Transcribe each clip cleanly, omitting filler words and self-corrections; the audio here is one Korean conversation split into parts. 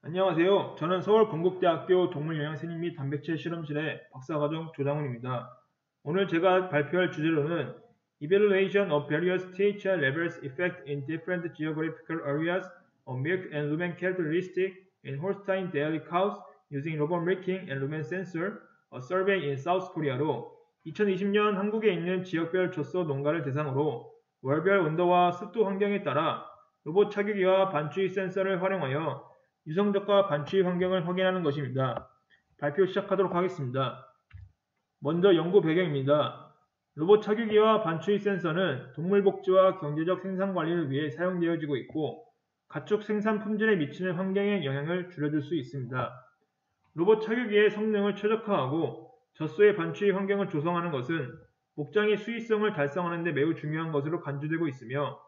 안녕하세요. 저는 서울건국대학교 동물영양생리 및 단백질 실험실의 박사과정 조장훈입니다. 오늘 제가 발표할 주제로는 Evaluation of various THR levels effect in different geographical areas of milk and lumen characteristics in Holstein dairy cows using robot milking and lumen sensor, a survey in South Korea로 2020년 한국에 있는 지역별 젖소 농가를 대상으로 월별 온도와 습도 환경에 따라 로봇 착유기와 반추위 센서를 활용하여 유성적과 반추위 환경을 확인하는 것입니다. 발표 시작하도록 하겠습니다. 먼저 연구 배경입니다. 로봇 착유기와 반추위 센서는 동물 복지와 경제적 생산 관리를 위해 사용되어지고 있고 가축 생산 품질에 미치는 환경의 영향을 줄여줄 수 있습니다. 로봇 착유기의 성능을 최적화하고 젖소의 반추위 환경을 조성하는 것은 목장의 수익성을 달성하는 데 매우 중요한 것으로 간주되고 있으며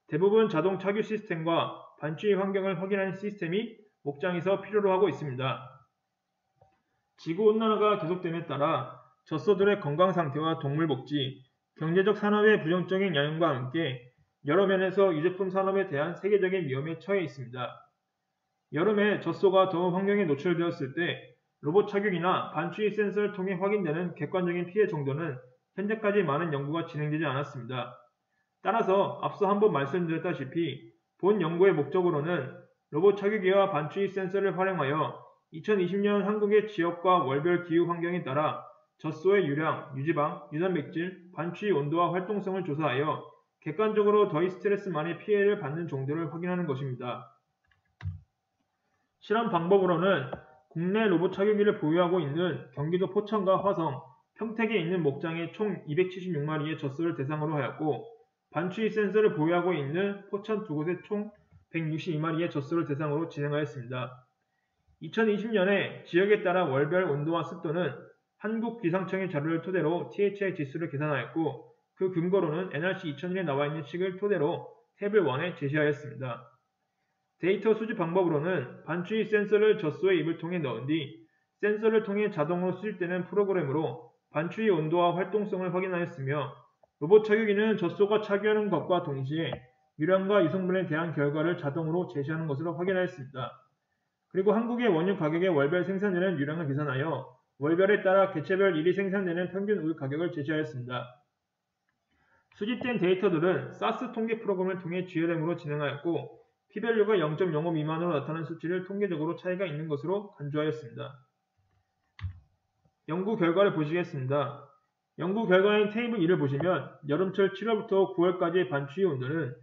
대부분 자동 착유 시스템과 반추위 환경을 확인하는 시스템이 목장에서 필요로 하고 있습니다. 지구온난화가 계속됨에 따라 젖소들의 건강 상태와 동물 복지, 경제적 산업의 부정적인 영향과 함께 여러 면에서 유제품 산업에 대한 세계적인 위험에 처해 있습니다. 여름에 젖소가 더운 환경에 노출되었을 때 로봇 착유기나 반추위 센서를 통해 확인되는 객관적인 피해 정도는 현재까지 많은 연구가 진행되지 않았습니다. 따라서 앞서 한번 말씀드렸다시피 본 연구의 목적으로는 로봇 착유기와 반추위 센서를 활용하여 2020년 한국의 지역과 월별 기후 환경에 따라 젖소의 유량, 유지방, 유단백질, 반추위 온도와 활동성을 조사하여 객관적으로 더위 스트레스만의 피해를 받는 정도를 확인하는 것입니다. 실험 방법으로는 국내 로봇 착유기를 보유하고 있는 경기도 포천과 화성, 평택에 있는 목장의 총 276마리의 젖소를 대상으로 하였고 반추위 센서를 보유하고 있는 포천 두 곳의 총 162마리의 젖소를 대상으로 진행하였습니다. 2020년에 지역에 따라 월별 온도와 습도는 한국기상청의 자료를 토대로 THI 지수를 계산하였고 그 근거로는 NRC 2001에 나와 있는 식을 토대로 태블 1에 제시하였습니다. 데이터 수집 방법으로는 반추위 센서를 젖소의 입을 통해 넣은 뒤 센서를 통해 자동으로 수집되는 프로그램으로 반추위 온도와 활동성을 확인하였으며 로봇 착유기는 젖소가 착유하는 것과 동시에 유량과 유성분에 대한 결과를 자동으로 제시하는 것으로 확인하였습니다. 그리고 한국의 원유 가격의 월별 생산되는 유량을 계산하여 월별에 따라 개체별 1위 생산되는 평균 우유 가격을 제시하였습니다. 수집된 데이터들은 사스 통계 프로그램을 통해 GLM으로 진행하였고 P밸류가 0.05 미만으로 나타나는 수치를 통계적으로 차이가 있는 것으로 간주하였습니다. 연구 결과를 보시겠습니다. 연구 결과인 테이블 2를 보시면 여름철 7월부터 9월까지의 반추위 온도는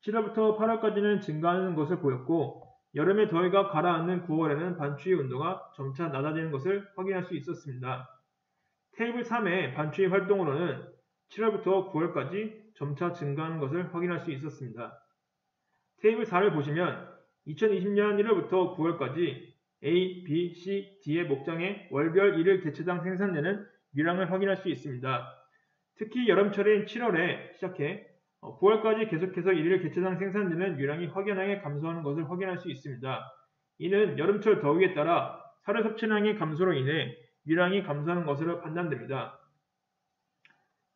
7월부터 8월까지는 증가하는 것을 보였고 여름의 더위가 가라앉는 9월에는 반추위 온도가 점차 낮아지는 것을 확인할 수 있었습니다. 테이블 3의 반추위 활동으로는 7월부터 9월까지 점차 증가하는 것을 확인할 수 있었습니다. 테이블 4를 보시면 2020년 1월부터 9월까지 A, B, C, D의 목장의 월별 1일 개체당 생산되는 유량을 확인할 수 있습니다. 특히 여름철인 7월에 시작해 9월까지 계속해서 1일 개체당 생산되는 유량이 확연하게 감소하는 것을 확인할 수 있습니다. 이는 여름철 더위에 따라 사료 섭취량의 감소로 인해 유량이 감소하는 것으로 판단됩니다.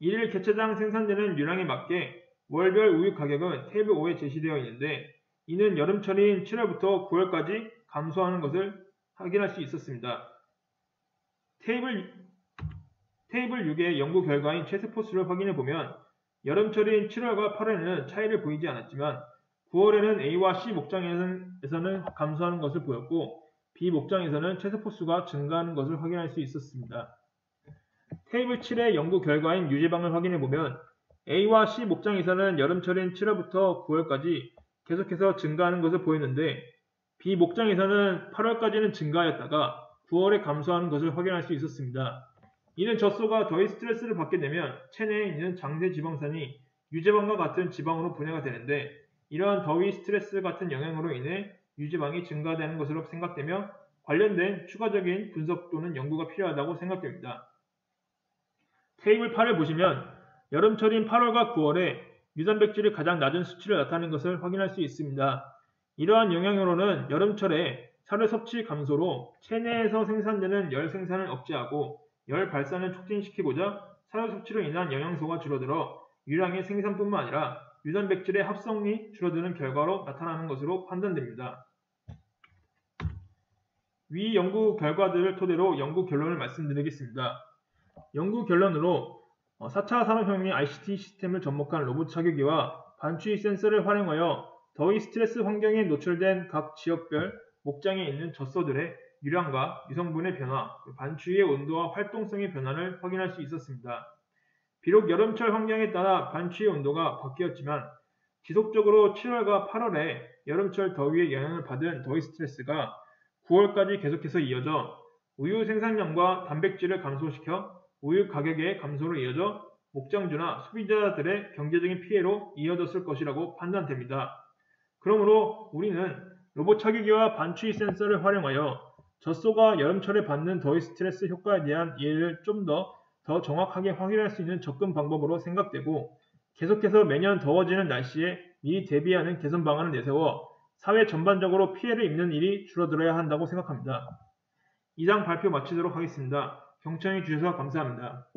1일 개체당 생산되는 유량에 맞게 월별 우유 가격은 테이블 5에 제시되어 있는데 이는 여름철인 7월부터 9월까지 감소하는 것을 확인할 수 있었습니다. 테이블 6의 연구 결과인 체스포스를 확인해 보면 여름철인 7월과 8월에는 차이를 보이지 않았지만 9월에는 A와 C 목장에서는 감소하는 것을 보였고 B 목장에서는 체스포스가 증가하는 것을 확인할 수 있었습니다. 테이블 7의 연구 결과인 유지방을 확인해 보면 A와 C 목장에서는 여름철인 7월부터 9월까지 계속해서 증가하는 것을 보였는데 B 목장에서는 8월까지는 증가하였다가 9월에 감소하는 것을 확인할 수 있었습니다. 이는 젖소가 더위 스트레스를 받게 되면 체내에 있는 장세 지방산이 유지방과 같은 지방으로 분해가 되는데 이러한 더위 스트레스 같은 영향으로 인해 유지방이 증가되는 것으로 생각되며 관련된 추가적인 분석 또는 연구가 필요하다고 생각됩니다. 테이블 8을 보시면 여름철인 8월과 9월에 유단백질이 가장 낮은 수치를 나타내는 것을 확인할 수 있습니다. 이러한 영향으로는 여름철에 사료 섭취 감소로 체내에서 생산되는 열 생산을 억제하고 열 발산을 촉진시키고자 사료 섭취로 인한 영양소가 줄어들어 유량의 생산뿐만 아니라 유단백질의 합성이 줄어드는 결과로 나타나는 것으로 판단됩니다. 위 연구 결과들을 토대로 연구 결론을 말씀드리겠습니다. 연구 결론으로 4차 산업혁명의 ICT 시스템을 접목한 로봇 차기기와 반추위 센서를 활용하여 더위 스트레스 환경에 노출된 각 지역별 목장에 있는 젖소들의 유량과 유성분의 변화, 반추위의 온도와 활동성의 변화를 확인할 수 있었습니다. 비록 여름철 환경에 따라 반추위 온도가 바뀌었지만 지속적으로 7월과 8월에 여름철 더위의 영향을 받은 더위 스트레스가 9월까지 계속해서 이어져 우유 생산량과 단백질을 감소시켜 우유 가격의 감소로 이어져 목장주나 소비자들의 경제적인 피해로 이어졌을 것이라고 판단됩니다. 그러므로 우리는 로봇 차기기와 반추위 센서를 활용하여 젖소가 여름철에 받는 더위 스트레스 효과에 대한 이해를 좀 더 정확하게 확인할 수 있는 접근 방법으로 생각되고 계속해서 매년 더워지는 날씨에 미리 대비하는 개선 방안을 내세워 사회 전반적으로 피해를 입는 일이 줄어들어야 한다고 생각합니다. 이상 발표 마치도록 하겠습니다. 경청해 주셔서 감사합니다.